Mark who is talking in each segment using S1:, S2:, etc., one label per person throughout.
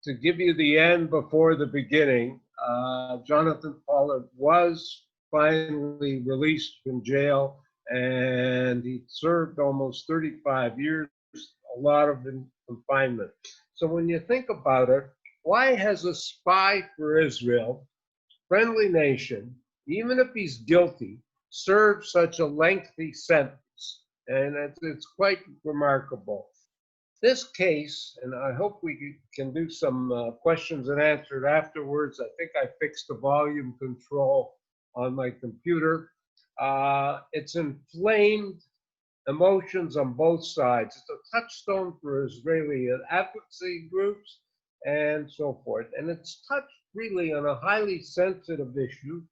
S1: to give you the end before the beginning, Jonathan Pollard was finally released from jail, and he served almost 35 years, a lot of in confinement. So when you think about it, why has a spy for Israel, friendly nation, even if he's guilty, served such a lengthy sentence? And it's quite remarkable. This case, and I hope we can do some questions and answers afterwards. I think I fixed the volume control on my computer. It's inflamed emotions on both sides. It's a touchstone for Israeli advocacy groups and so forth. And it's touched really on a highly sensitive issue,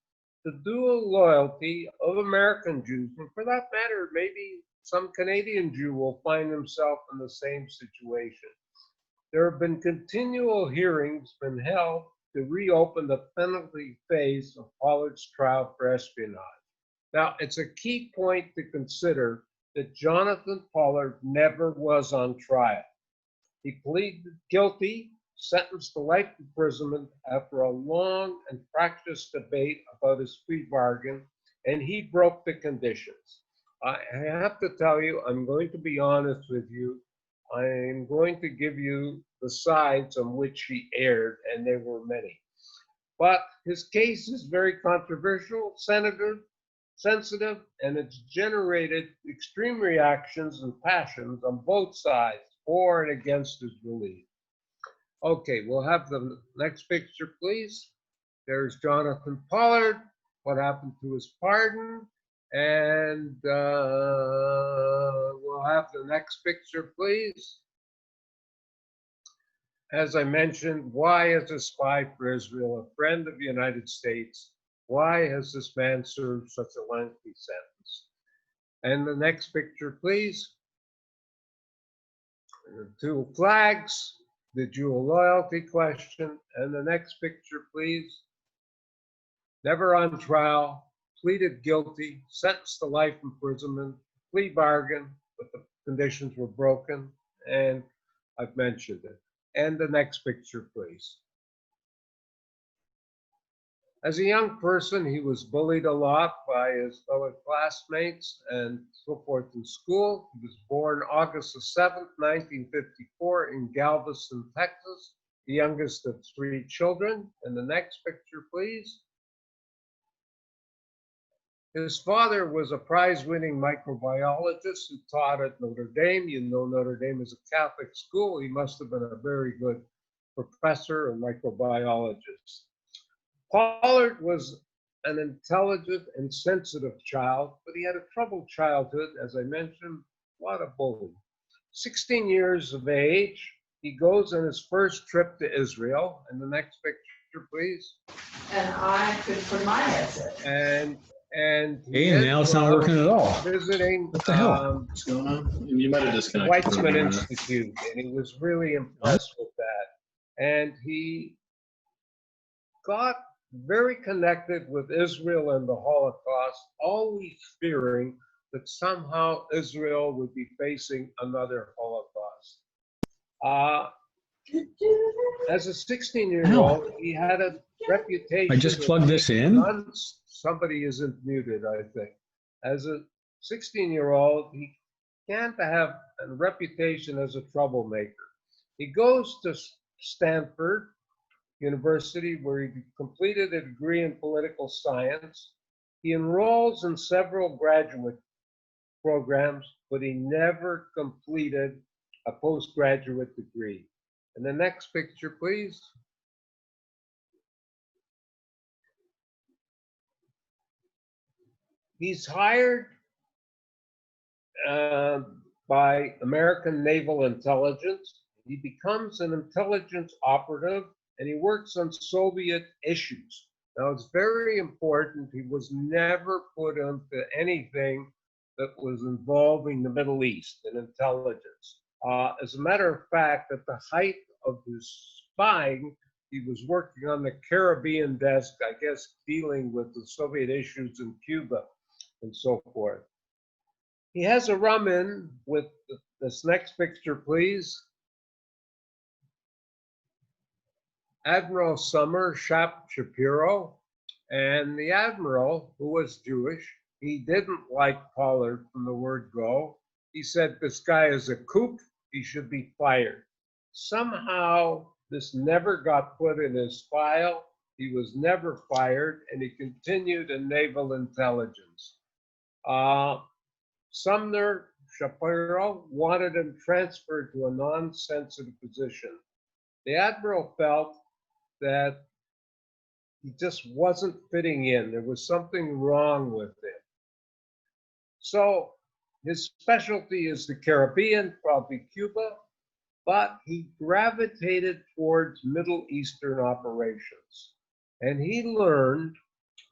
S1: the dual loyalty of American Jews, and for that matter, maybe some Canadian Jew will find himself in the same situation. There have been continual hearings been held to reopen the penalty phase of Pollard's trial for espionage. Now, it's a key point to consider that Jonathan Pollard never was on trial. He pleaded guilty, sentenced to life imprisonment after a long and practiced debate about his plea bargain, and he broke the conditions. I have to tell you, I'm going to be honest with you. I'm going to give you the sides on which he erred, and there were many. But his case is very controversial, sensitive, and it's generated extreme reactions and passions on both sides, for and against his release. Okay, we'll have the next picture, please. There's Jonathan Pollard, what happened to his pardon, and we'll have the next picture, please. As I mentioned, why is a spy for Israel a friend of the United States? Why has this man served such a lengthy sentence? And the next picture, please. The two flags, the dual loyalty question, and the next picture, please. Never on trial, pleaded guilty, sentenced to life imprisonment, plea bargain, but the conditions were broken, and I've mentioned it. And the next picture, please. As a young person, he was bullied a lot by his fellow classmates and so forth in school. He was born August the 7th, 1954 in Galveston, Texas, the youngest of 3 children. And the next picture, please. His father was a prize-winning microbiologist who taught at Notre Dame. You know Notre Dame is a Catholic school. He must have been a very good professor and microbiologist. Pollard was an intelligent and sensitive child, but he had a troubled childhood, as I mentioned, a lot of bullying. 16 years of age, he goes on his first trip to Israel. And the next picture, please.
S2: And I could put my headset.
S1: And
S3: hey, now it's not working at all.
S1: Visiting
S3: what the hell?
S4: What's going on? You might have disconnected.
S1: Weizmann Institute, and he was really impressed with that. And he got very connected with Israel and the Holocaust, always fearing that somehow Israel would be facing another Holocaust. As a 16-year-old, he had a reputation.
S3: I just plugged this in.
S1: Somebody isn't muted, I think. As a 16-year-old, he began to have a reputation as a troublemaker. He goes to Stanford University, where he completed a degree in political science. He enrolls in several graduate programs, but he never completed a postgraduate degree. And the next picture, please. He's hired by American Naval Intelligence. He becomes an intelligence operative, and he works on Soviet issues. Now, it's very important, he was never put into anything that was involving the Middle East and intelligence. As a matter of fact, at the height of his spying, he was working on the Caribbean desk, I guess, dealing with the Soviet issues in Cuba and so forth. He has a run-in with this next picture, please. Admiral Sumner, Shap, Shapiro, and the Admiral, who was Jewish, he didn't like Pollard from the word go. He said, this guy is a kook, he should be fired. Somehow, this never got put in his file. He was never fired, and he continued in naval intelligence. Sumner, Shapiro wanted him transferred to a non-sensitive position. The Admiral felt that he just wasn't fitting in. There was something wrong with him. So his specialty is the Caribbean, probably Cuba, but he gravitated towards Middle Eastern operations. And he learned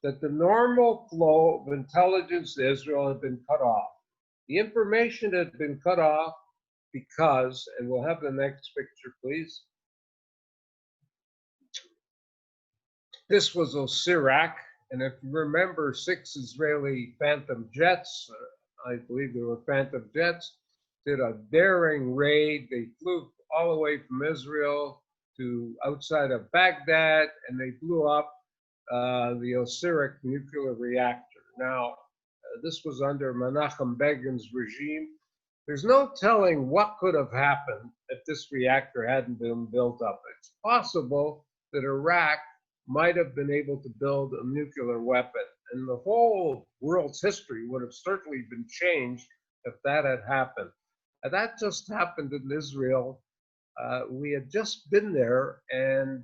S1: that the normal flow of intelligence to Israel had been cut off. The information had been cut off because, and we'll have the next picture, please. This was Osirak, and if you remember, 6 Israeli Phantom jets, I believe they were Phantom jets, did a daring raid. They flew all the way from Israel to outside of Baghdad, and they blew up the Osirak nuclear reactor. Now, this was under Menachem Begin's regime. There's no telling what could have happened if this reactor hadn't been built up. It's possible that Iraq might have been able to build a nuclear weapon, and the whole world's history would have certainly been changed if that had happened. And that just happened in Israel. We had just been there, and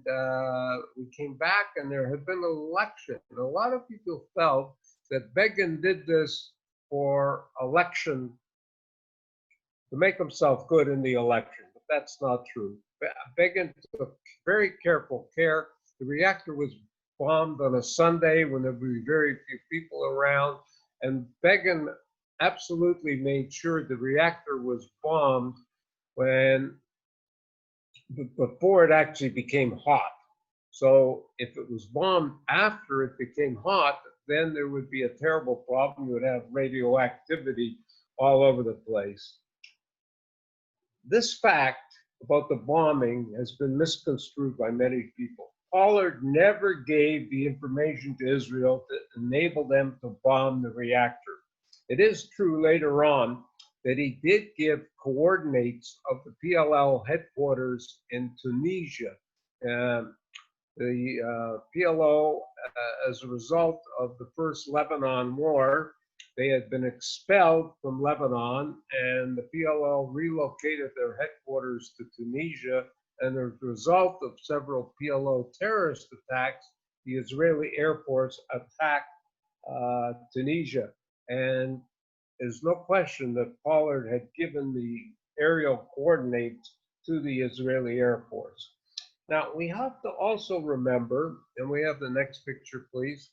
S1: we came back, and there had been an election. And a lot of people felt that Begin did this for election, to make himself good in the election, but that's not true. Begin took very careful care. The reactor was bombed on a Sunday when there would be very few people around, and Begin absolutely made sure the reactor was bombed before it actually became hot. So if it was bombed after it became hot, then there would be a terrible problem. You would have radioactivity all over the place. This fact about the bombing has been misconstrued by many people. Pollard never gave the information to Israel to enable them to bomb the reactor. It is true later on that he did give coordinates of the PLO headquarters in Tunisia. The PLO, as a result of the first Lebanon war, they had been expelled from Lebanon, and the PLO relocated their headquarters to Tunisia. And as a result of several PLO terrorist attacks, the Israeli Air Force attacked Tunisia. And there's no question that Pollard had given the aerial coordinates to the Israeli Air Force. Now, we have to also remember, and we have the next picture, please.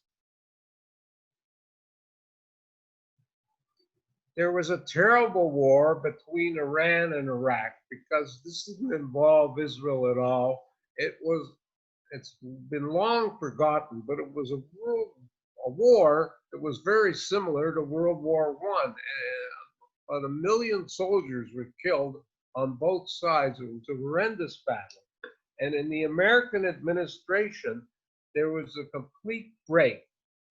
S1: There was a terrible war between Iran and Iraq because this didn't involve Israel at all. It's been long forgotten, but it was a war that was very similar to World War I. About 1 million soldiers were killed on both sides. It was a horrendous battle. And in the American administration, there was a complete break.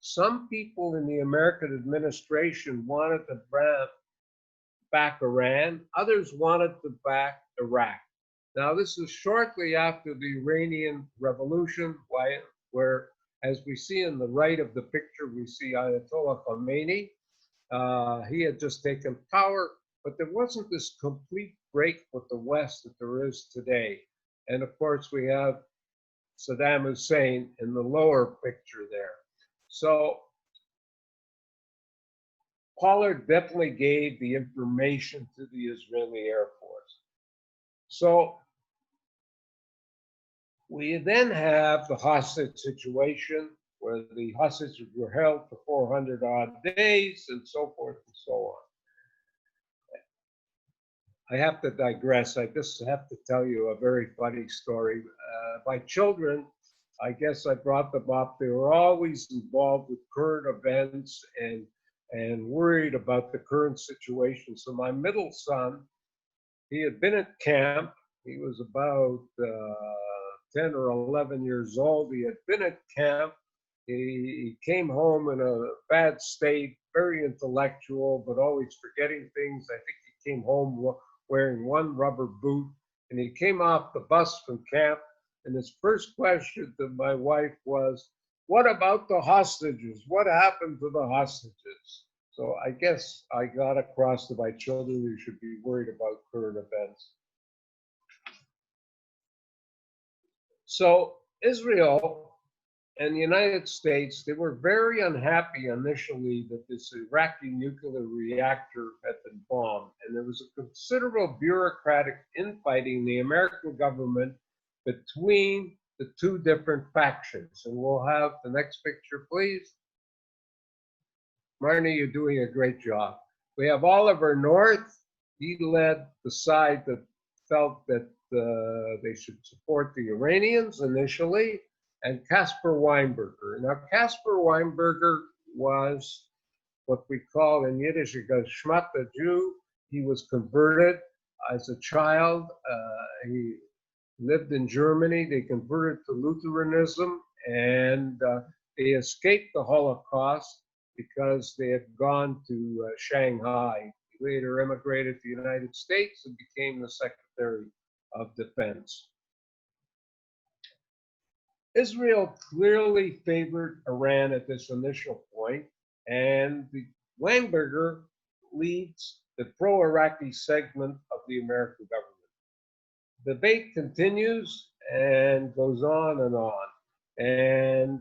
S1: Some people in the American administration wanted to back Iran. Others wanted to back Iraq. Now, this is shortly after the Iranian Revolution, where, as we see in the right of the picture, we see Ayatollah Khomeini. He had just taken power, but there wasn't this complete break with the West that there is today. And of course, we have Saddam Hussein in the lower picture there. So Pollard definitely gave the information to the Israeli Air Force. So we then have the hostage situation, where the hostages were held for 400 odd days and so forth and so on. I have to digress. I just have to tell you a very funny story. My children, I guess I brought them up. They were always involved with current events and worried about the current situation. So my middle son, he had been at camp. He was about 10 or 11 years old. He had been at camp. He came home in a bad state, very intellectual, but always forgetting things. I think he came home wearing one rubber boot, and he came off the bus from camp, and his first question to my wife was, "What about the hostages? What happened to the hostages?" So I guess I got across to my children you should be worried about current events. So Israel and the United States, they were very unhappy initially that this Iraqi nuclear reactor had been bombed. And there was a considerable bureaucratic infighting in the American government between the two different factions. And we'll have the next picture, please. Marnie, you're doing a great job. We have Oliver North. He led the side that felt that they should support the Iranians initially, and Caspar Weinberger. Now, Caspar Weinberger was what we call in Yiddish, it goes Schmatta Jew. He was converted as a child. He lived in Germany. They converted to Lutheranism, and they escaped the Holocaust because they had gone to Shanghai. He later immigrated to the United States and became the Secretary of Defense. Israel clearly favored Iran at this initial point, and the Weinberger leads the pro-Iraqi segment of the American government. The debate continues and goes on and on. And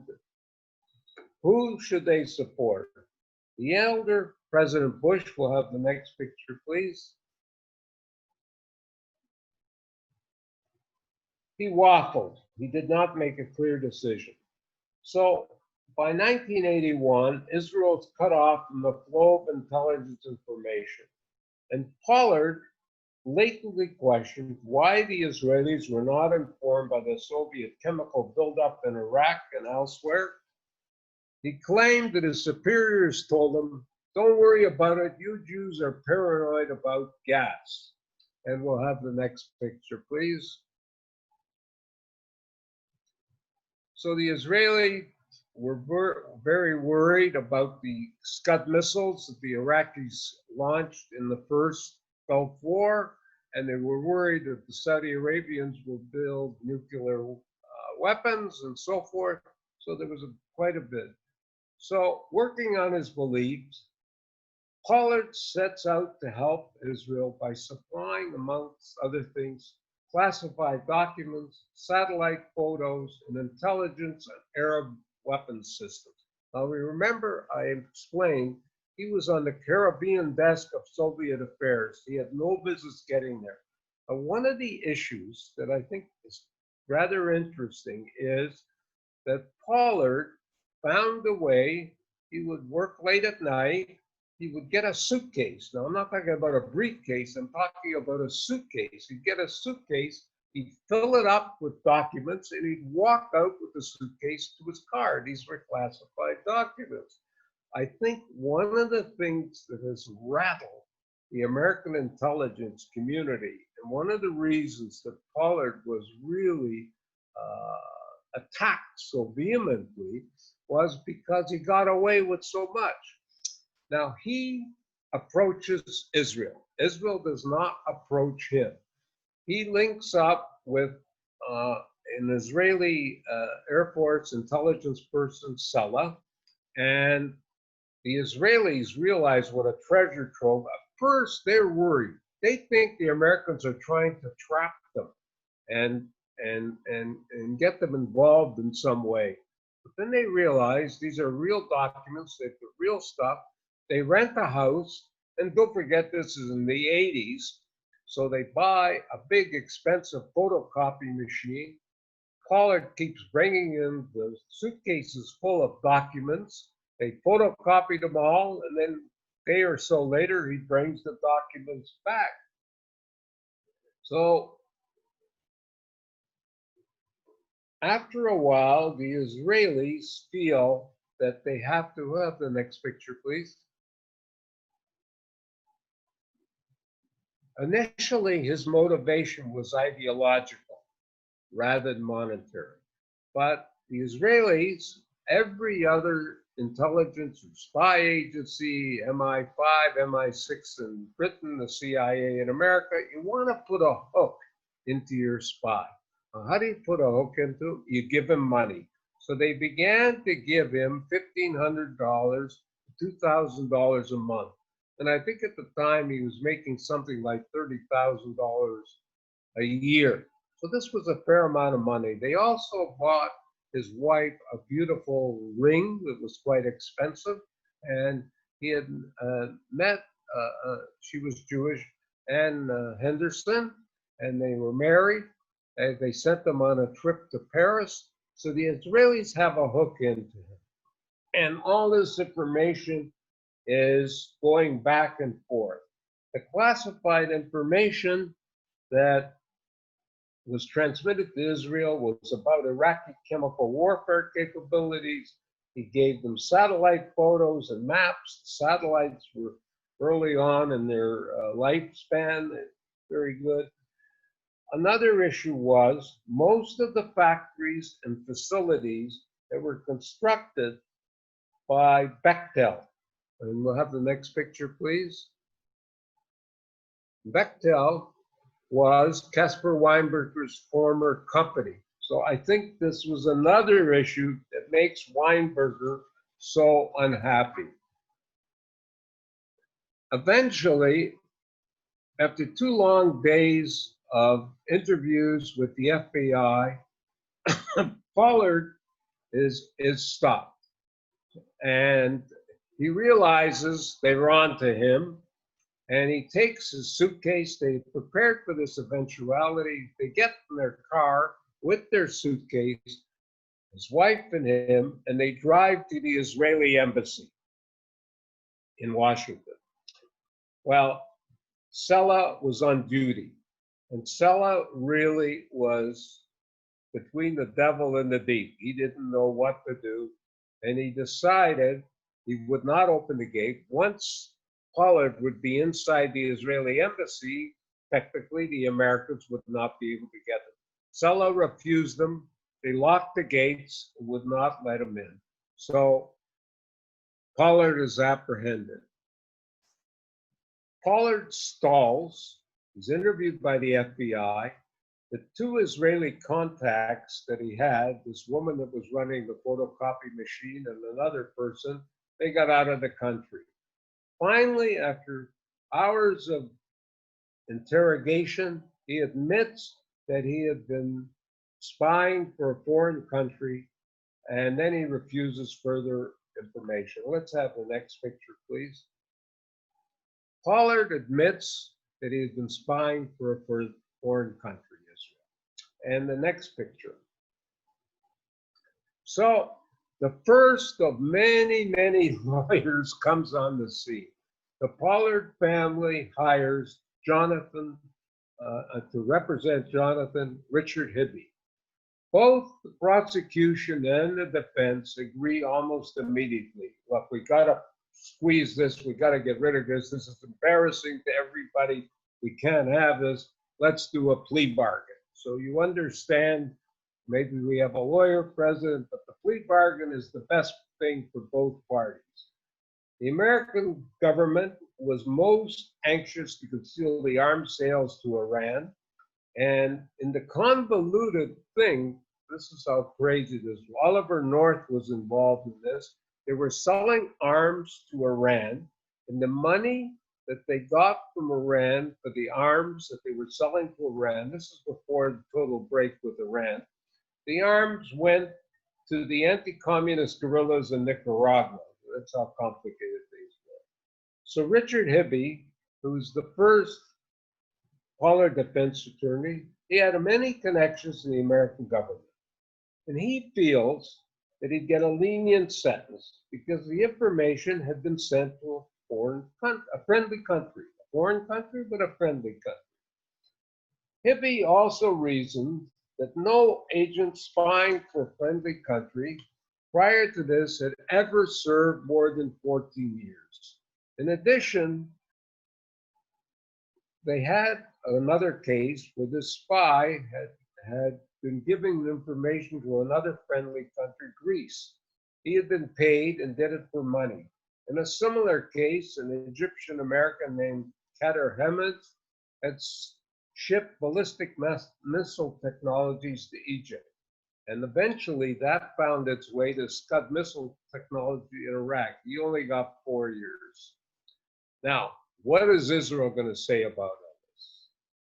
S1: who should they support? The elder President Bush, will have the next picture, please. He waffled. He did not make a clear decision. So by 1981, Israel is cut off from the flow of intelligence information. And Pollard blatantly questioned why the Israelis were not informed by the Soviet chemical buildup in Iraq and elsewhere. He claimed that his superiors told him, "Don't worry about it, you Jews are paranoid about gas." And we'll have the next picture, please. So the Israelis were very worried about the Scud missiles that the Iraqis launched in the first Gulf War, and they were worried that the Saudi Arabians would build nuclear weapons and so forth. So there was quite a bit. So working on his beliefs, Pollard sets out to help Israel by supplying, amongst other things, classified documents, satellite photos, and intelligence on Arab weapons systems. Now, we remember I explained he was on the Caribbean desk of Soviet affairs. He had no business getting there. But one of the issues that I think is rather interesting is that Pollard found a way. He would work late at night. He would get a suitcase. Now, I'm not talking about a briefcase. I'm talking about a suitcase. He'd get a suitcase, he'd fill it up with documents, and he'd walk out with the suitcase to his car. These were classified documents. I think one of the things that has rattled the American intelligence community, and one of the reasons that Pollard was really attacked so vehemently, was because he got away with so much. Now, he approaches Israel. Israel does not approach him. He links up with an Israeli Air Force intelligence person, Sella, and the Israelis realize what a treasure trove. At first, they're worried. They think the Americans are trying to trap them and get them involved in some way. But then they realize these are real documents, they've got real stuff. They rent a house, and don't forget this is in the 80s, so they buy a big expensive photocopy machine. Pollard keeps bringing in the suitcases full of documents. They photocopied them all, and then a day or so later, he brings the documents back. So after a while, the Israelis feel that they have to have the next picture, please. Initially, his motivation was ideological. rather than monetary. But the Israelis, every other intelligence or spy agency, MI5, MI6 in Britain, the CIA in America, you want to put a hook into your spy. How do you put a hook into it? You give him money. So they began to give him $1,500, $2,000 a month. And I think at the time he was making something like $30,000 a year. So this was a fair amount of money. They also bought his wife a beautiful ring that was quite expensive. And he had met, she was Jewish, Ann Henderson, and they were married. And they sent them on a trip to Paris. So the Israelis have a hook into him. And all this information is going back and forth. The classified information that was transmitted to Israel was about Iraqi chemical warfare capabilities. He gave them satellite photos and maps. The satellites were early on in their lifespan, very good. Another issue was most of the factories and facilities that were constructed by Bechtel. And we'll have the next picture, please. Bechtel was Caspar Weinberger's former company. So I think this was another issue that makes Weinberger so unhappy. Eventually, after 2 long days of interviews with the FBI, Pollard is stopped. And he realizes they were on to him, and he takes his suitcase. They prepared for this eventuality. They get in their car with their suitcase, his wife and him, and they drive to the Israeli embassy in Washington. Well, Sella was on duty, and Sella really was between the devil and the deep. He didn't know what to do, and he decided he would not open the gate. Once Pollard would be inside the Israeli embassy, technically the Americans would not be able to get him. Sella refused them. They locked the gates and would not let him in. So Pollard is apprehended. Pollard stalls. He's interviewed by the FBI. The 2 Israeli contacts that he had, this woman that was running the photocopy machine and another person, they got out of the country. Finally, after hours of interrogation, he admits that he had been spying for a foreign country, and then he refuses further information. Let's have the next picture, please. Pollard admits that he has been spying for a foreign country, Israel. And the next picture. So the first of many, many lawyers comes on the scene. The Pollard family hires Jonathan to represent Jonathan, Richard Hibby. Both the prosecution and the defense agree almost immediately. Look, we got to squeeze this. We got to get rid of this. This is embarrassing to everybody. We can't have this. Let's do a plea bargain. So you understand, maybe we have a lawyer present, but the plea bargain is the best thing for both parties. The American government was most anxious to conceal the arms sales to Iran. And in the convoluted thing, this is how crazy this was. Oliver North was involved in this. They were selling arms to Iran, and the money that they got from Iran for the arms that they were selling to Iran, this is before the total break with Iran, the arms went to the anti-communist guerrillas in Nicaragua. That's how complicated things were. So Richard Hibby, who's the first Pollard defense attorney, he had many connections in the American government. And he feels that he'd get a lenient sentence because the information had been sent to a friendly country. A foreign country, but a friendly country. Hibby also reasoned that no agent spying for a friendly country prior to this had ever served more than 14 years. In addition, they had another case where this spy had been giving information to another friendly country, Greece. He had been paid and did it for money. In a similar case, an Egyptian American named Kader Hamid had shipped ballistic missile technologies to Egypt. And eventually that found its way to Scud missile technology in Iraq. He only got 4 years. Now, what is Israel going to say about all this?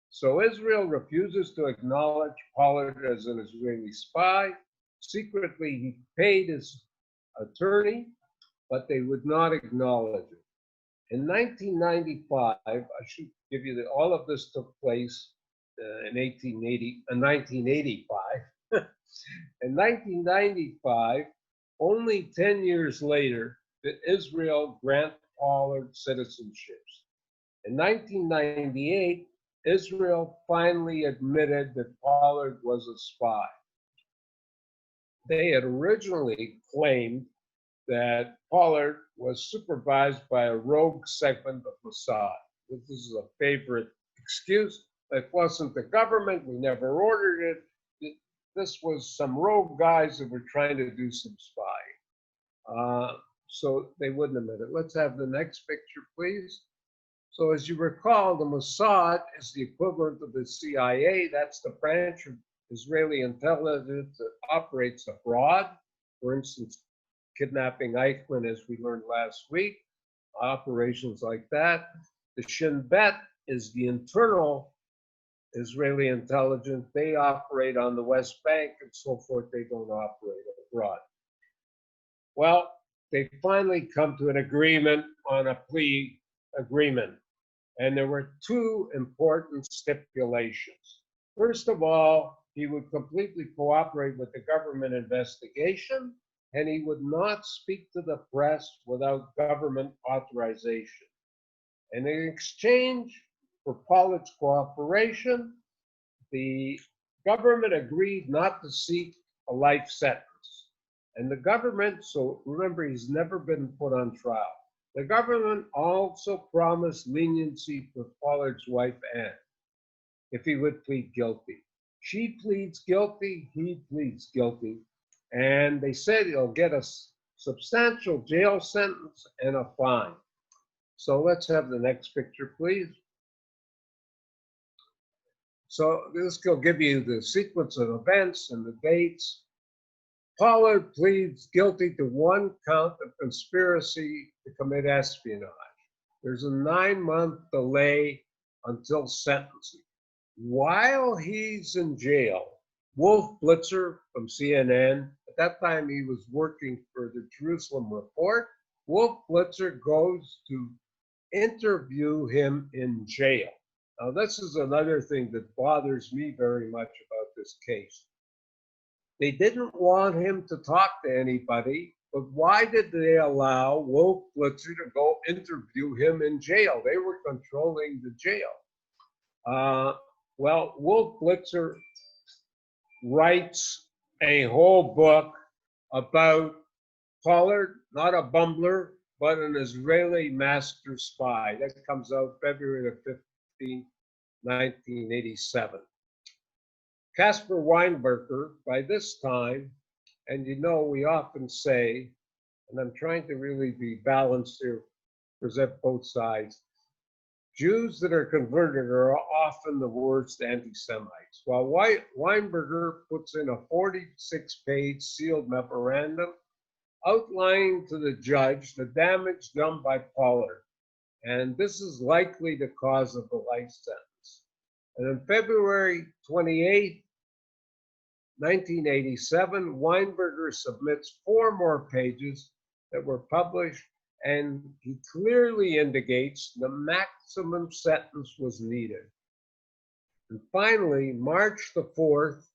S1: So Israel refuses to acknowledge Pollard as an Israeli spy. Secretly, he paid his attorney, but they would not acknowledge it. In 1995, I should give you that all of this took place in 1985. In 1995, only 10 years later, did Israel grant Pollard citizenships. In 1998, Israel finally admitted that Pollard was a spy. They had originally claimed that Pollard was supervised by a rogue segment of Mossad. This is a favorite excuse. It wasn't the government. We never ordered it. This was some rogue guys that were trying to do some spying. So they wouldn't admit it. Let's have the next picture, please. So as you recall, the Mossad is the equivalent of the CIA. That's the branch of Israeli intelligence that operates abroad. For instance, kidnapping Eichmann, as we learned last week, operations like that. The Shin Bet is the internal Israeli intelligence. They operate on the West Bank and so forth. They don't operate abroad. Well, they finally come to an agreement on a plea agreement. And there were two important stipulations. First of all, he would completely cooperate with the government investigation, and he would not speak to the press without government authorization. And in exchange for Pollard's cooperation, the government agreed not to seek a life sentence. And the government, so remember, he's never been put on trial. The government also promised leniency for Pollard's wife, Anne, if he would plead guilty. She pleads guilty, he pleads guilty, and they said he'll get a substantial jail sentence and a fine. So let's have the next picture, please. So this will give you the sequence of events and the dates. Pollard pleads guilty to one count of conspiracy to commit espionage. There's a 9-month delay until sentencing. While he's in jail, Wolf Blitzer from CNN, at that time he was working for the Jerusalem Report, Wolf Blitzer goes to interview him in jail. Now, this is another thing that bothers me very much about this case. They didn't want him to talk to anybody, but why did they allow Wolf Blitzer to go interview him in jail? They were controlling the jail. Well, Wolf Blitzer writes a whole book about Pollard, not a bumbler, but an Israeli master spy. That comes out February the 15th, 1987. Caspar Weinberger, by this time, and you know we often say, and I'm trying to really be balanced here, present both sides, Jews that are converted are often the worst anti-Semites. While Weinberger puts in a 46-page sealed memorandum outlining to the judge the damage done by Pollard, and this is likely the cause of the life sentence. And on February 28, 1987, Weinberger submits 4 more pages that were published, and he clearly indicates the maximum sentence was needed. And finally, March the 4th,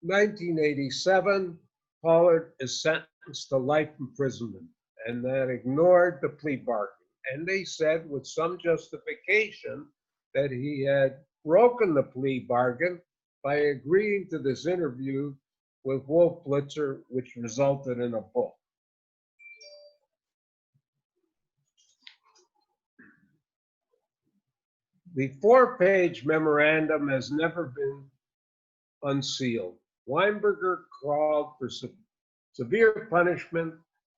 S1: 1987, Pollard is sentenced to life imprisonment, and that ignored the plea bargain. And they said, with some justification, that he had broken the plea bargain by agreeing to this interview with Wolf Blitzer, which resulted in a book. The 4-page memorandum has never been unsealed. Weinberger called for severe punishment,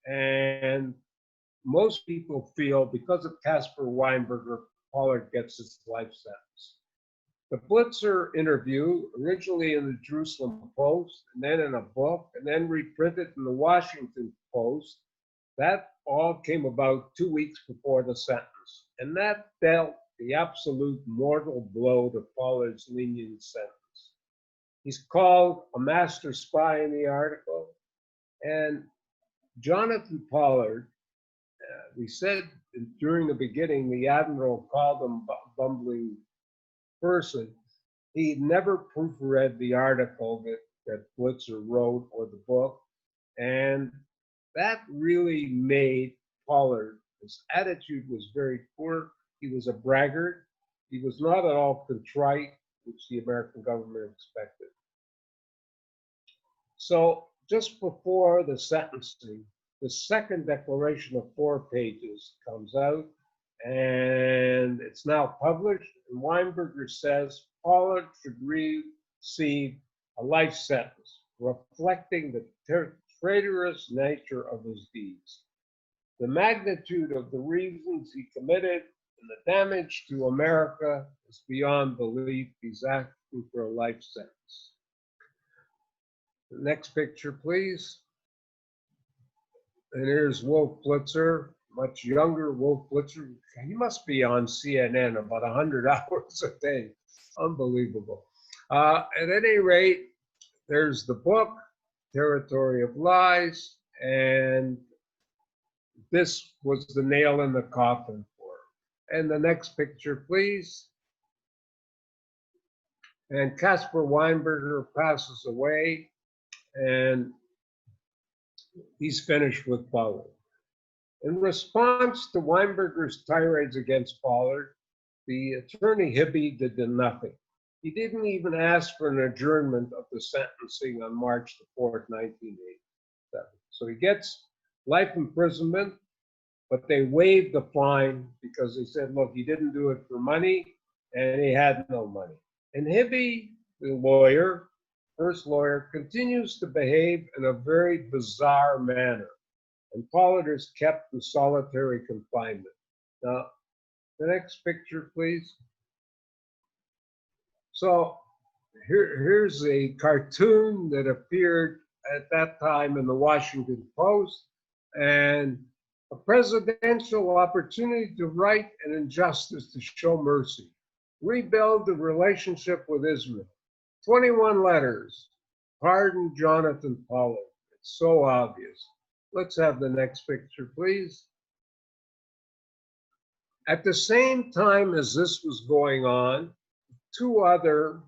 S1: and most people feel because of Caspar Weinberger, Pollard gets his life sentence. The Blitzer interview, originally in the Jerusalem Post, and then in a book, and then reprinted in the Washington Post, that all came about 2 weeks before the sentence. And that dealt the absolute mortal blow to Pollard's lenient sentence. He's called a master spy in the article. And Jonathan Pollard, we said during the beginning, the Admiral called him a bumbling person. He never proofread the article that Blitzer wrote or the book. And that really made Pollard, his attitude was very poor. He was a braggart. He was not at all contrite, which the American government expected. So just before the sentencing, the second declaration of 4 pages comes out, and it's now published. And Weinberger says Pollard should receive a life sentence, reflecting the traitorous nature of his deeds, the magnitude of the reasons he committed, and the damage to America is beyond belief. He's asking for a life sentence. The next picture, please. And here's Wolf Blitzer, much younger Wolf Blitzer. He must be on CNN about 100 hours a day. Unbelievable. At any rate, there's the book, Territory of Lies, and this was the nail in the coffin for him. And the next picture, please. And Caspar Weinberger passes away, and he's finished with Pollard. In response to Weinberger's tirades against Pollard, the attorney Hibby did nothing. He didn't even ask for an adjournment of the sentencing on March the 4th, 1987. So he gets life imprisonment, but they waived the fine because they said, look, he didn't do it for money, and he had no money. And Hibby, the lawyer, first lawyer, continues to behave in a very bizarre manner. And Pollard is kept in solitary confinement. Now, the next picture, please. So here's a cartoon that appeared at that time in the Washington Post, and a presidential opportunity to right an injustice, to show mercy, rebuild the relationship with Israel. 21 letters, pardon Jonathan Pollard. It's so obvious. Let's have the next picture, please. At the same time as this was going on, 2 other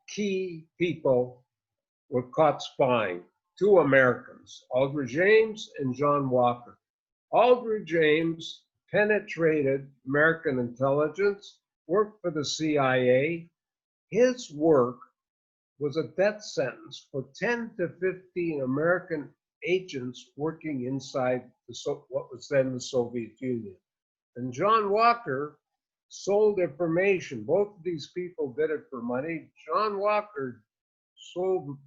S1: key people were caught spying, 2 Americans, Aldrich James and John Walker. Aldrich James penetrated American intelligence, worked for the CIA. His work was a death sentence for 10 to 15 American agents working inside what was then the Soviet Union. And John Walker sold information. Both of these people did it for money. John Walker sold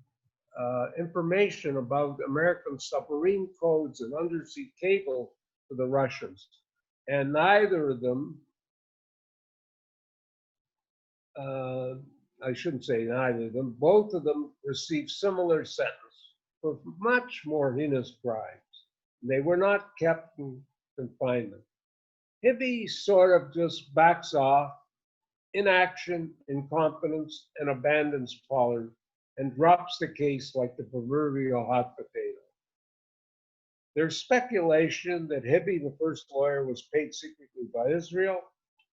S1: information about American submarine codes and undersea cable to the Russians. And neither of them, I shouldn't say neither of them, both of them received similar sentence for much more heinous crimes. They were not kept in confinement. Hibby sort of just backs off, inaction, incompetence, and abandons Pollard and drops the case like the proverbial hot potato. There's speculation that Hibby, the first lawyer, was paid secretly by Israel.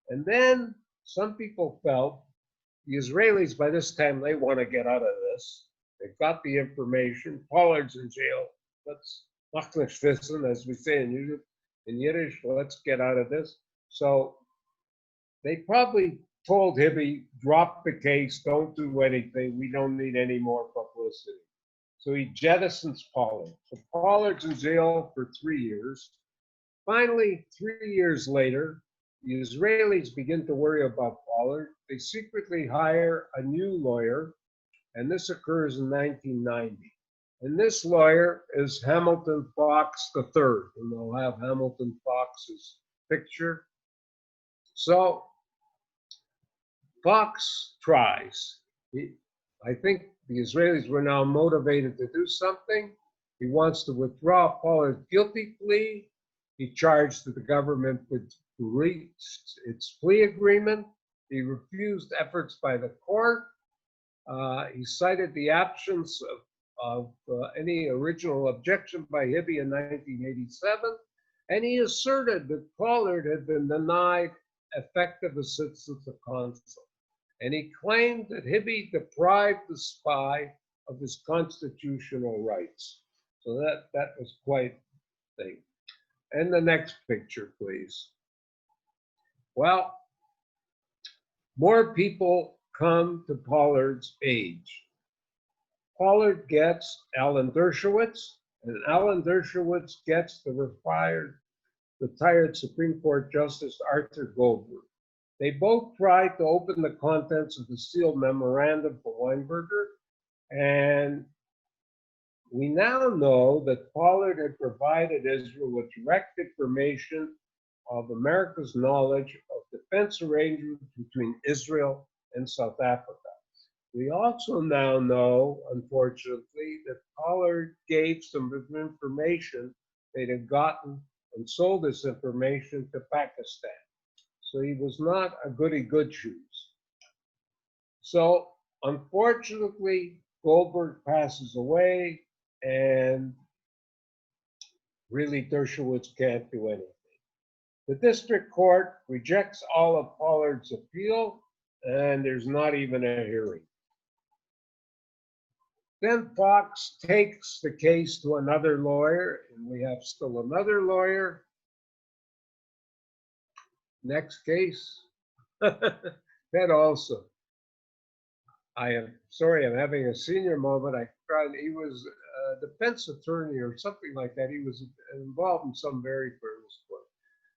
S1: And then some people felt the Israelis, by this time, they want to get out of this. They've got the information. Pollard's in jail. Let's mach nicht wissen, as we say in Yiddish, let's get out of this. So they probably told Hibby, drop the case, don't do anything. We don't need any more publicity. So he jettisons Pollard. So Pollard's in jail for 3 years. Finally, 3 years later, the Israelis begin to worry about Pollard. They secretly hire a new lawyer, And this occurs in 1990. And this lawyer is Hamilton Fox III, and they'll have Hamilton Fox's picture. So Fox tries. I think the Israelis were now motivated to do something. He wants to withdraw Pollard's guilty plea. He charged that the government would reach its plea agreement. He refused efforts by the court. He cited the absence of any original objection by Hibby in 1987, and he asserted that Pollard had been denied effective assistance of counsel. And he claimed that Hibby deprived the spy of his constitutional rights. So that was quite a thing. And the next picture, please. Well, more people come to Pollard's aid. Pollard gets Alan Dershowitz, and Alan Dershowitz gets the retired Supreme Court Justice Arthur Goldberg. They both tried to open the contents of the sealed memorandum for Weinberger, and we now know that Pollard had provided Israel with direct information of America's knowledge of defense arrangements between Israel and South Africa. We also now know, unfortunately, that Pollard gave some of the information they'd have gotten and sold this information to Pakistan. So he was not a goody-good-shoes. So unfortunately, Goldberg passes away, and really Dershowitz can't do anything. The district court rejects all of Pollard's appeal, and there's not even a hearing. Then Fox takes the case to another lawyer, and we have still another lawyer. Next case. That also. I am sorry, I'm having a senior moment. He was a defense attorney or something like that. He was involved in some very famous court.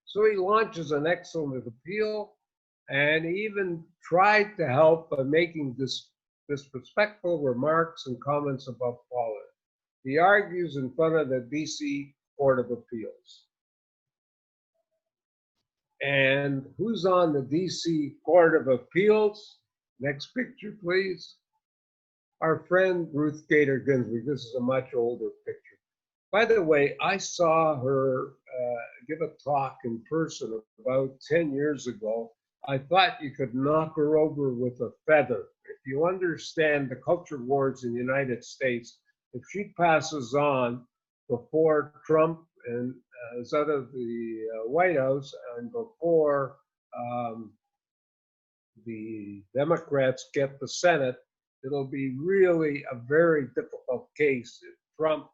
S1: So he launches an excellent appeal, and he even tried to help by making disrespectful remarks and comments about Pollard. He argues in front of the DC Court of Appeals. And who's on the DC Court of Appeals? Next picture, please. Our friend Ruth Gator Ginsburg. This is a much older picture. By the way, I saw her give a talk in person about 10 years ago. I thought you could knock her over with a feather. If you understand the culture wars in the United States, if she passes on before Trump and is out of the White House and before the Democrats get the Senate, it'll be really a very difficult case if Trump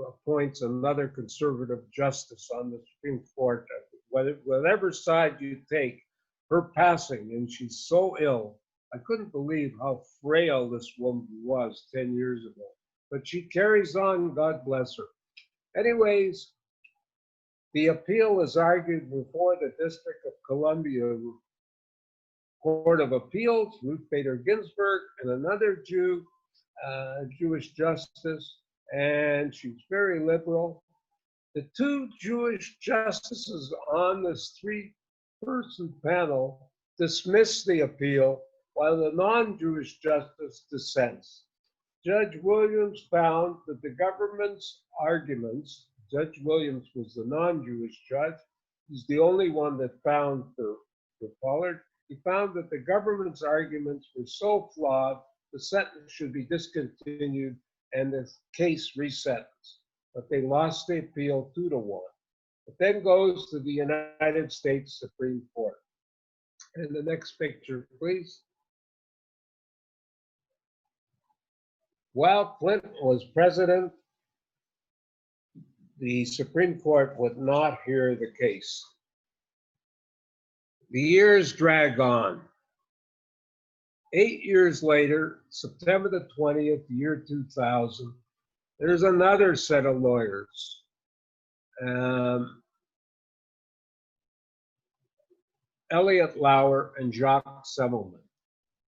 S1: appoints another conservative justice on the Supreme Court. Whatever side you take, her passing, and she's so ill. I couldn't believe how frail this woman was 10 years ago. But she carries on, God bless her. Anyways, the appeal is argued before the District of Columbia Court of Appeals, Ruth Bader Ginsburg, and another Jewish justice, and she's very liberal. The two Jewish justices on this three-person panel dismiss the appeal, while the non-Jewish justice dissents. Judge Williams found that the government's arguments, Judge Williams was the non-Jewish judge, he's the only one that found for Pollard. He found that the government's arguments were so flawed, the sentence should be discontinued and the case resentenced. But they lost the appeal 2-1. It then goes to the United States Supreme Court. And the next picture, please. While Clinton was president, the Supreme Court would not hear the case. The years drag on. 8 years later, September the 20th, year 2000, there's another set of lawyers. Elliot Lauer and Jacques Semmelman.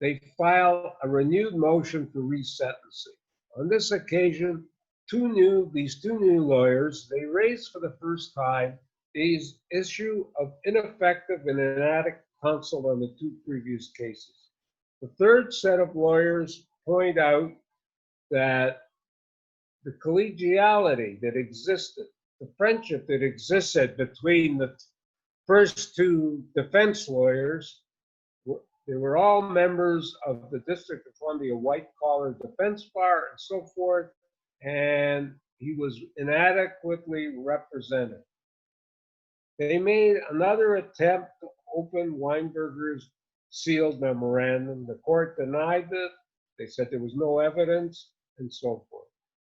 S1: they file a renewed motion for resentencing. On this occasion, these two new lawyers, they raised for the first time the issue of ineffective and inadequate counsel on the two previous cases. The third set of lawyers point out that the collegiality that existed, the friendship that existed between the first two defense lawyers, they were all members of the District of Columbia white-collar defense bar and so forth, and he was inadequately represented. They made another attempt to open Weinberger's sealed memorandum. The court denied it. They said there was no evidence, and so forth.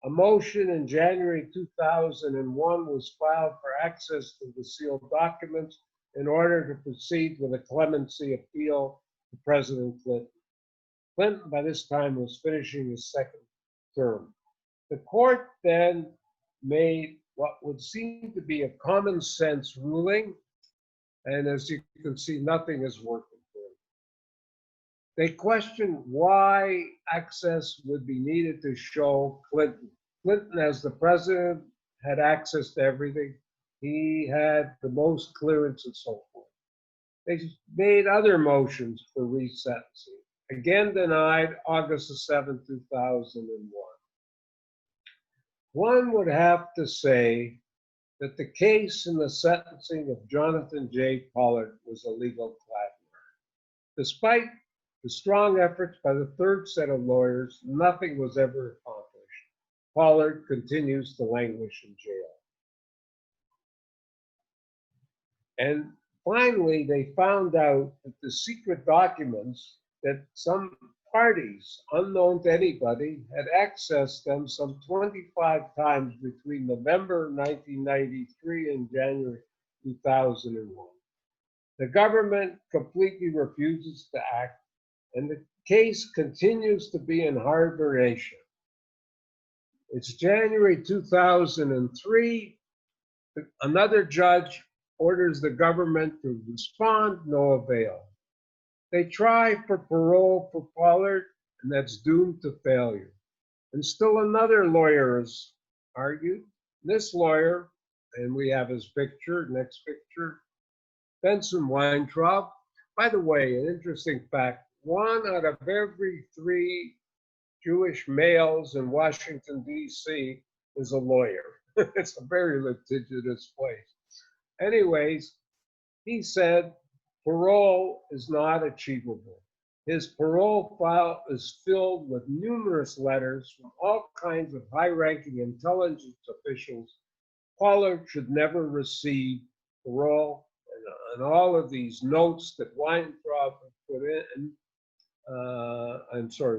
S1: A motion in January 2001 was filed for access to the sealed documents in order to proceed with a clemency appeal to President Clinton. Clinton, by this time, was finishing his second term. The court then made what would seem to be a common sense ruling, and as you can see, nothing is working for them. They questioned why access would be needed to show Clinton. Clinton, as the president, had access to everything. He had the most clearance and so forth. They made other motions for resentencing, again denied August 7, 2001. One would have to say that the case in the sentencing of Jonathan J. Pollard was a legal quagmire. Despite the strong efforts by the third set of lawyers, nothing was ever accomplished. Pollard continues to languish in jail. And finally, they found out that the secret documents that some parties, unknown to anybody, had accessed them some 25 times between November 1993 and January 2001. The government completely refuses to act, and the case continues to be in hibernation. It's January 2003. Another judge orders the government to respond, no avail. They try for parole for Pollard, and that's doomed to failure. And still another lawyer is argued. This lawyer, and we have his picture, next picture, Benson Weintraub. By the way, an interesting fact, 1 out of every 3 Jewish males in Washington, D.C. is a lawyer. It's a very litigious place. Anyways, he said parole is not achievable. His parole file is filled with numerous letters from all kinds of high-ranking intelligence officials. Pollard should never receive parole, and all of these notes that Weintraub had put in,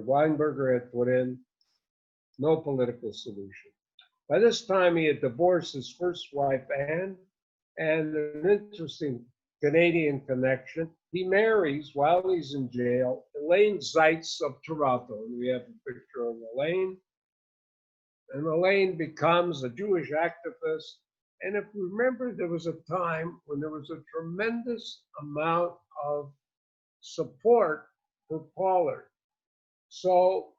S1: Weinberger had put in, no political solution. By this time, he had divorced his first wife, Anne, and an interesting Canadian connection. He marries, while he's in jail, Elaine Zeitz of Toronto. And we have a picture of Elaine. And Elaine becomes a Jewish activist. And if you remember, there was a time when there was a tremendous amount of support for Pollard. So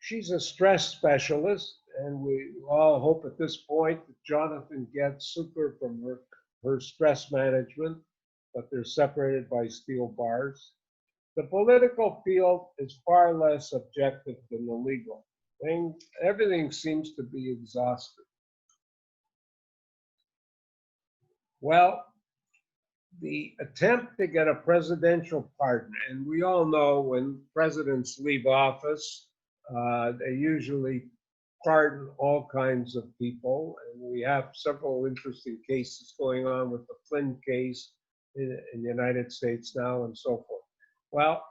S1: she's a stress specialist, and we all hope at this point that Jonathan gets super from her stress management, but they're separated by steel bars. The political field is far less objective than the legal. Everything seems to be exhausted. Well, the attempt to get a presidential pardon, and we all know when presidents leave office, they usually pardon all kinds of people, and we have several interesting cases going on with the Flynn case in the United States now and so forth. Well,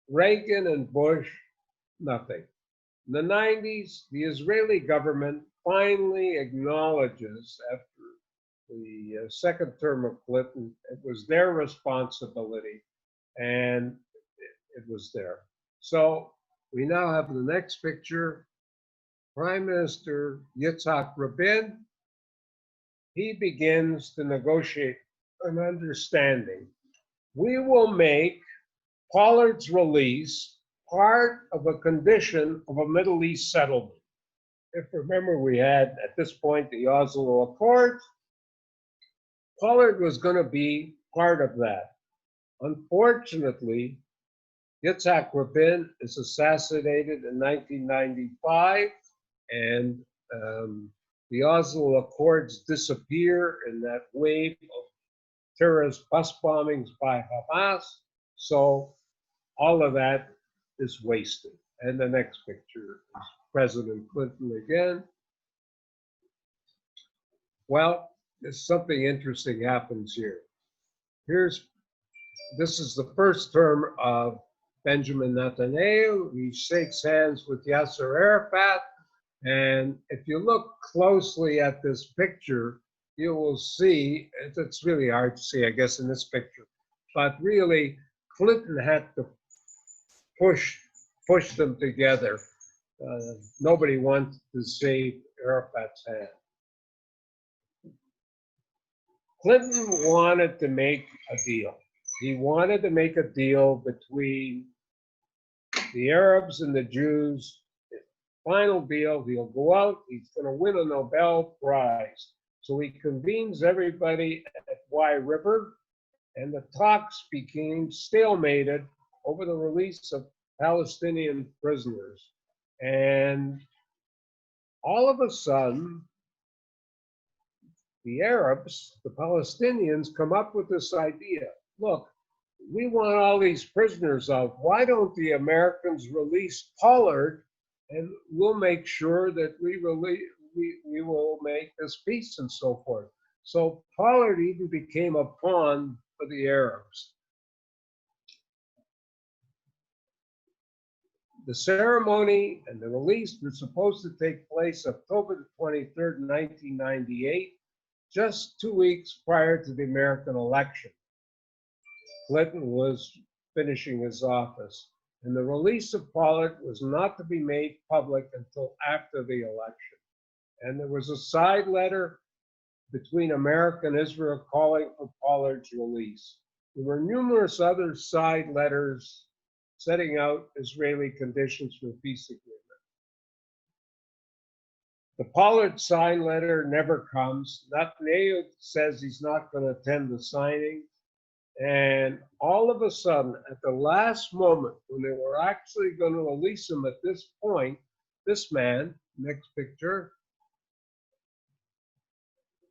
S1: Reagan and Bush, nothing. In the 90s, the Israeli government finally acknowledges, after the second term of Clinton, it was their responsibility, and it was there. So we now have the next picture. Prime Minister Yitzach Rabin, he begins to negotiate an understanding. We will make Pollard's release part of a condition of a Middle East settlement. If remember, we had at this point the Oslo Accord. Pollard was going to be part of that. Unfortunately, Yitzach Rabin is assassinated in 1995, and the Oslo Accords disappear in that wave of terrorist bus bombings by Hamas. So all of that is wasted. And the next picture is President Clinton again. Well, there's something interesting happens here. This is the first term of Benjamin Netanyahu. He shakes hands with Yasser Arafat. And if you look closely at this picture, you will see, it's really hard to see, I guess, in this picture, but really Clinton had to push them together. Nobody wanted to save Arafat's hand. Clinton wanted to make a deal. He wanted to make a deal between the Arabs and the Jews. Final deal, he'll go out, he's going to win a Nobel Prize. So he convenes everybody at Y River, and the talks became stalemated over the release of Palestinian prisoners. And all of a sudden, the Arabs, the Palestinians, come up with this idea. Look, we want all these prisoners out. Why don't the Americans release Pollard, and we'll make sure that we will make this peace and so forth. So Pollard even became a pawn for the Arabs. The ceremony and the release were supposed to take place October 23rd, 1998, just 2 weeks prior to the American election. Clinton was finishing his office, and the release of Pollard was not to be made public until after the election. And there was a side letter between America and Israel calling for Pollard's release. There were numerous other side letters setting out Israeli conditions for a peace agreement. The Pollard sign letter never comes. Netanyahu says he's not going to attend the signing. And all of a sudden, at the last moment, when they were actually going to release him at this point, this man, next picture,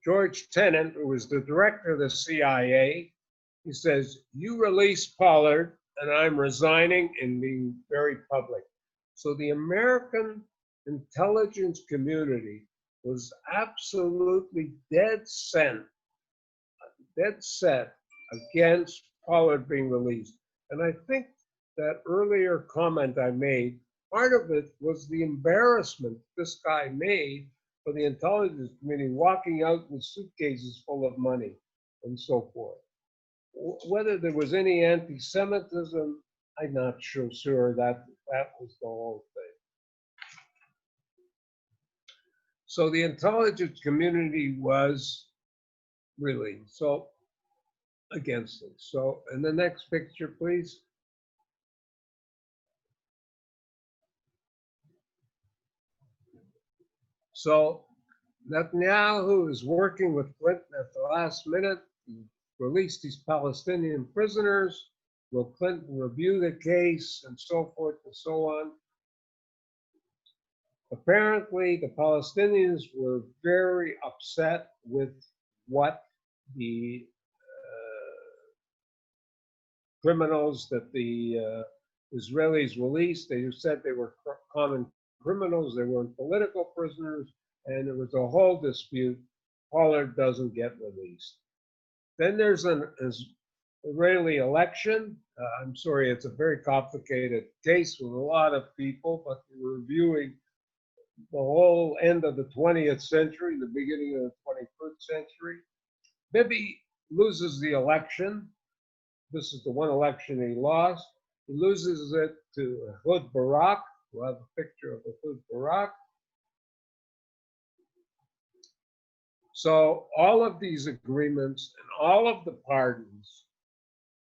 S1: George Tenet, who was the director of the CIA, he says, "You release Pollard, and I'm resigning," and being very public. So the American intelligence community was absolutely dead set against Pollard being released. And I think that earlier comment I made, part of it was the embarrassment this guy made for the intelligence community, walking out with suitcases full of money and so forth. Whether there was any anti-Semitism, I'm not sure that was the whole thing. So the intelligence community was really so against it. So, in the next picture, please. So Netanyahu is working with Clinton at the last minute. He released these Palestinian prisoners. Will Clinton review the case and so forth and so on? Apparently, the Palestinians were very upset with what the criminals that the Israelis released. They said they were common criminals, they weren't political prisoners, and there was a whole dispute. Pollard doesn't get released. Then there's an Israeli election. I'm sorry, it's a very complicated case with a lot of people, but we're reviewing the whole end of the 20th century, the beginning of the 21st century. Bibi loses the election. This is the one election he lost. He loses it to Ehud Barak. We'll have a picture of Ehud Barak. So all of these agreements and all of the pardons,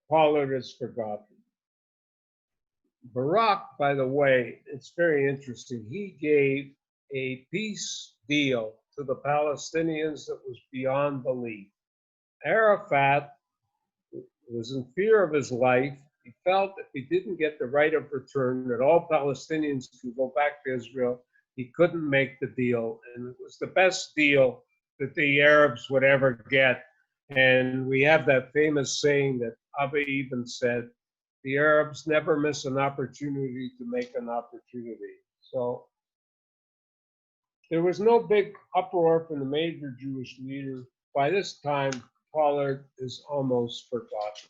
S1: Pollard is forgotten. Barak, by the way, it's very interesting. He gave a peace deal to the Palestinians that was beyond belief. Arafat was in fear of his life. He felt if he didn't get the right of return, that all Palestinians could go back to Israel, he couldn't make the deal. And it was the best deal that the Arabs would ever get. And we have that famous saying that Abba even said, the Arabs never miss an opportunity to make an opportunity. So there was no big uproar from the major Jewish leaders. By this time, Pollard is almost forgotten.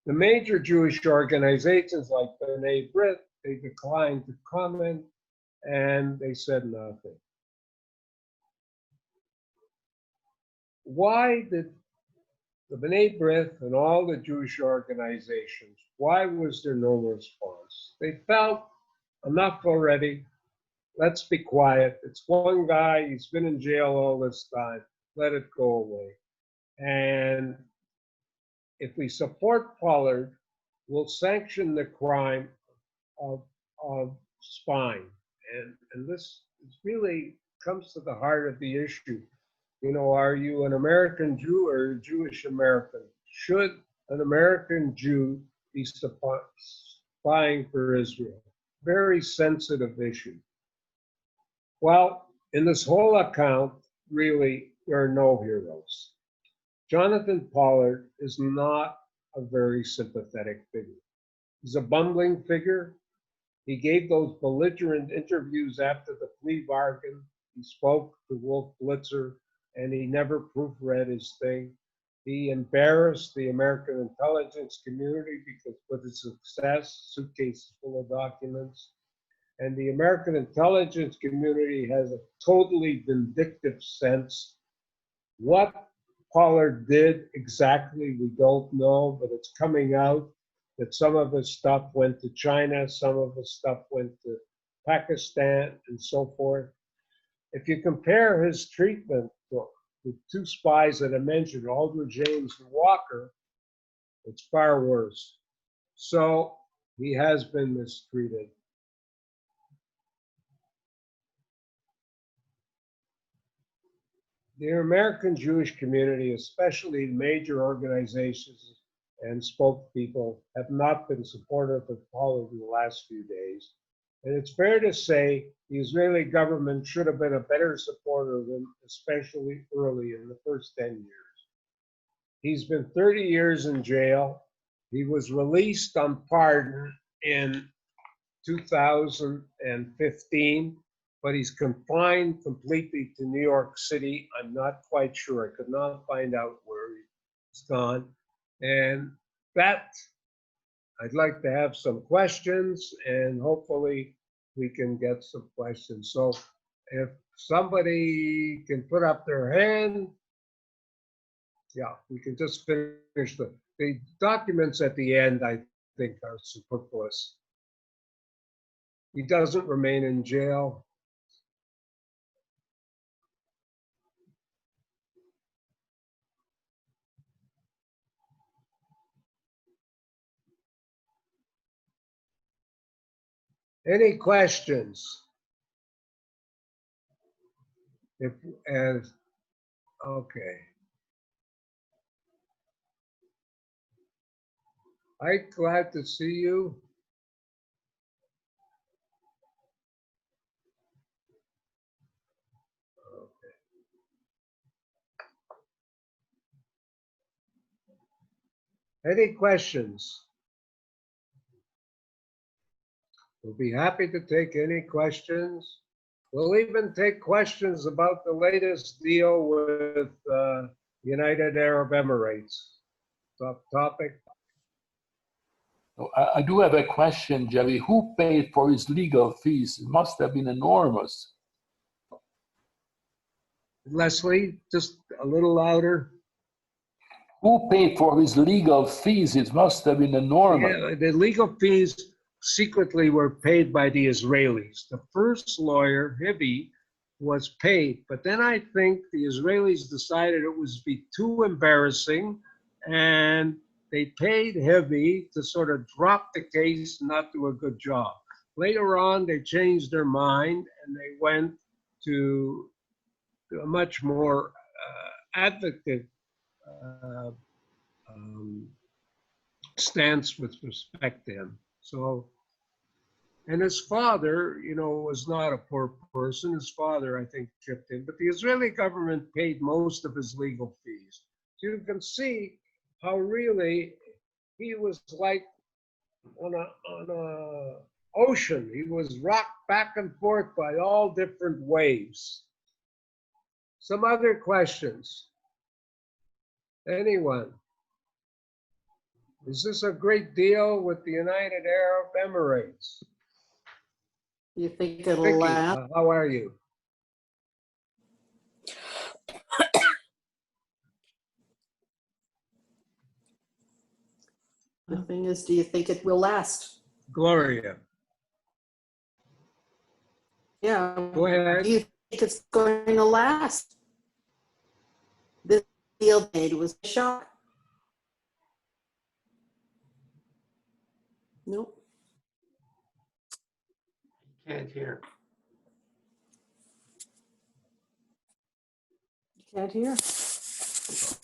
S1: The major Jewish organizations like B'nai B'rith, they declined to comment and they said nothing. Why did the B'nai B'rith and all the Jewish organizations, why was there no response? They felt enough already. Let's be quiet. It's one guy, he's been in jail all this time. Let it go away. And if we support Pollard, we'll sanction the crime of spying. And this really comes to the heart of the issue. You know, are you an American Jew or a Jewish American? Should an American Jew be spying for Israel? Very sensitive issue. Well, in this whole account, really, there are no heroes. Jonathan Pollard is not a very sympathetic figure. He's a bumbling figure. He gave those belligerent interviews after the plea bargain. He spoke to Wolf Blitzer, and he never proofread his thing. He embarrassed the American intelligence community because with his success, suitcases full of documents. And the American intelligence community has a totally vindictive sense. What Pollard did exactly, we don't know, but it's coming out that some of his stuff went to China, some of his stuff went to Pakistan, and so forth. If you compare his treatment to the two spies that I mentioned, Aldrich James and Walker, it's far worse. So he has been mistreated. The American Jewish community, especially major organizations and spokespeople, have not been supportive of Pollard in the last few days. And it's fair to say the Israeli government should have been a better supporter of him, especially early in the first 10 years. He's been 30 years in jail. He was released on pardon in 2015. But he's confined completely to New York City. I'm not quite sure. I could not find out where he's gone. And that, I'd like to have some questions, and hopefully we can get some questions. So if somebody can put up their hand, yeah, we can just finish the documents at the end, I think, are superfluous. He doesn't remain in jail. Any questions? Okay. I'm glad to see you. Okay. Any questions? We'll be happy to take any questions. We'll even take questions about the latest deal with United Arab Emirates. Top topic.
S5: I do have a question, Jerry. Who paid for his legal fees? It must have been enormous.
S1: Leslie, just a little louder.
S5: Who paid for his legal fees? It must have been enormous.
S1: Yeah, the legal fees secretly were paid by the Israelis. The first lawyer, Hibby, was paid, but then I think the Israelis decided it was be too embarrassing, and they paid heavy to sort of drop the case and not do a good job. Later on, they changed their mind and they went to a much more advocate stance with respect to him. So, and his father, you know, was not a poor person. His father, I think, chipped in, but the Israeli government paid most of his legal fees. So you can see how really he was like on a ocean. He was rocked back and forth by all different waves. Some other questions? Anyone? Is this a great deal with the United Arab Emirates?
S6: You think it'll
S1: Vicky,
S6: last?
S1: how are you?
S6: The thing is, do you think it will last?
S1: Gloria,
S6: Yeah.
S1: go ahead.
S6: Do you think it's going to last? This deal made was a shock. Nope.
S7: Can't hear.
S6: Can't hear.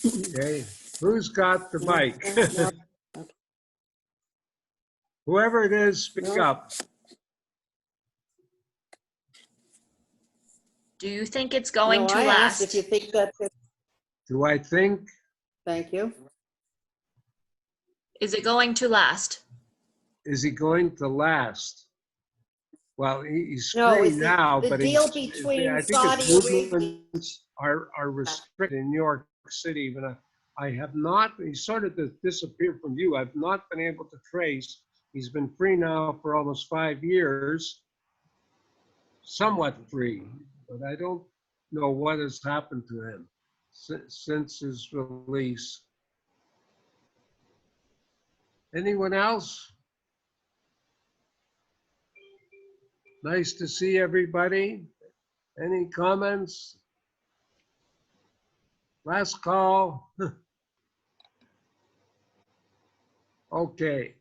S1: Okay, who's got the mic?
S6: No.
S1: Whoever it is, speak
S6: No.
S1: up.
S8: Do you think it's going
S6: No,
S8: to
S6: I asked
S8: last?
S6: if you think that.
S1: Do I think?
S6: Thank you.
S8: Is it going to last?
S1: Is he going to last? Well, he's
S6: No,
S1: free
S6: it's
S1: now,
S6: the
S1: but
S6: deal
S1: he's,
S6: between
S1: I think
S6: Saudi
S1: his
S6: Arabia.
S1: movements are restricted in New York City. Even I have not, he sort of disappeared from view. I've not been able to trace. He's been free now for almost 5 years, somewhat free, but I don't know what has happened to him since his release. Anyone else? Nice to see everybody. Any comments? Last call. Okay.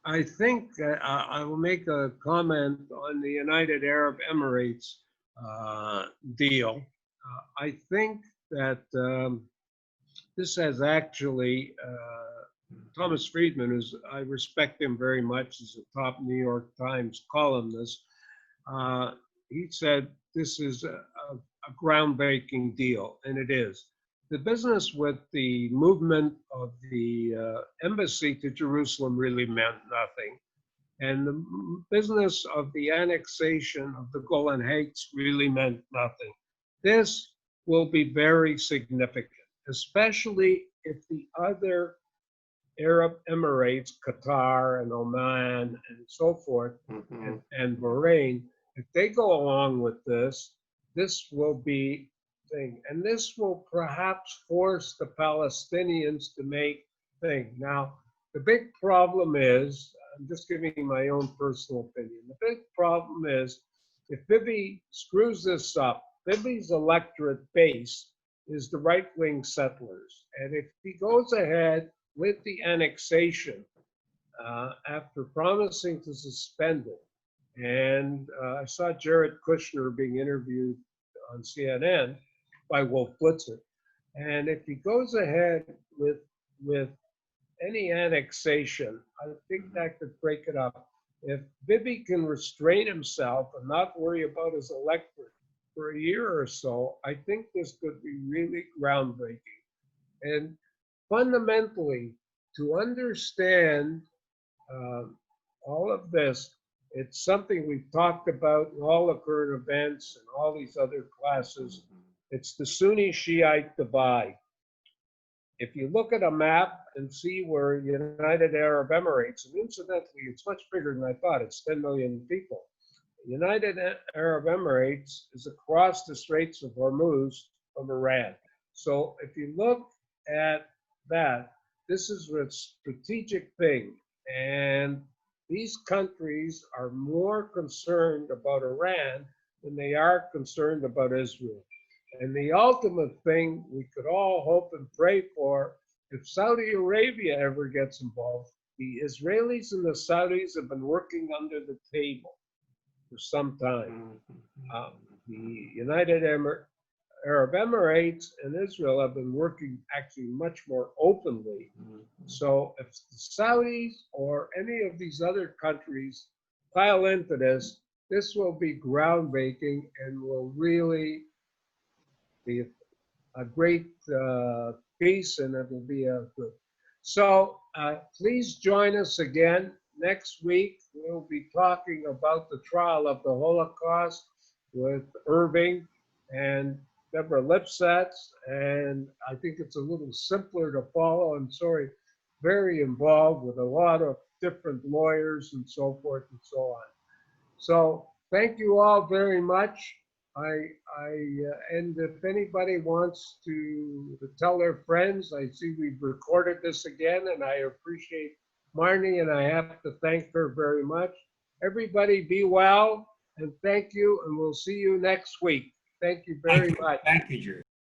S1: I think I will make a comment on the United Arab Emirates deal. I think that this has actually, Thomas Friedman, who's, I respect him very much, he's a top New York Times columnist. He said this is a groundbreaking deal, and it is. The business with the movement of the embassy to Jerusalem really meant nothing. And the business of the annexation of the Golan Heights really meant nothing. This will be very significant, especially if the other Arab Emirates, Qatar and Oman and so forth, and Bahrain, if they go along with this, this will be thing. And this will perhaps force the Palestinians to make thing. Now, the big problem is, I'm just giving my own personal opinion. The big problem is if Bibi screws this up, Bibi's electorate base is the right-wing settlers. And if he goes ahead with the annexation after promising to suspend it, and I saw Jared Kushner being interviewed on CNN by Wolf Blitzer. And if he goes ahead with any annexation, I think that could break it up. If Bibi can restrain himself and not worry about his electorate for a year or so, I think this could be really groundbreaking. And fundamentally, to understand all of this, it's something we've talked about in all the current events and all these other classes. It's the Sunni Shiite divide. If you look at a map and see where United Arab Emirates, and incidentally, it's much bigger than I thought, it's 10 million people. United Arab Emirates is across the Straits of Hormuz from Iran. So if you look at that, this is a strategic thing. And these countries are more concerned about Iran than they are concerned about Israel. And the ultimate thing we could all hope and pray for if Saudi Arabia ever gets involved, the Israelis and the Saudis have been working under the table for some time. The United Arab Emirates and Israel have been working actually much more openly. So if the Saudis or any of these other countries pile into this, this will be groundbreaking and will really be a great piece, and it will be a good. So please join us again next week. We'll be talking about the trial of the Holocaust with Irving and Deborah Lipsatz, and I think it's a little simpler to follow. I'm sorry, very involved with a lot of different lawyers and so forth and so on. So thank you all very much. And if anybody wants to tell their friends, I see we've recorded this again, and I appreciate Marnie, and I have to thank her very much. Everybody be well, and thank you, and we'll see you next week. Thank you very much.
S7: Thank you, Jerry.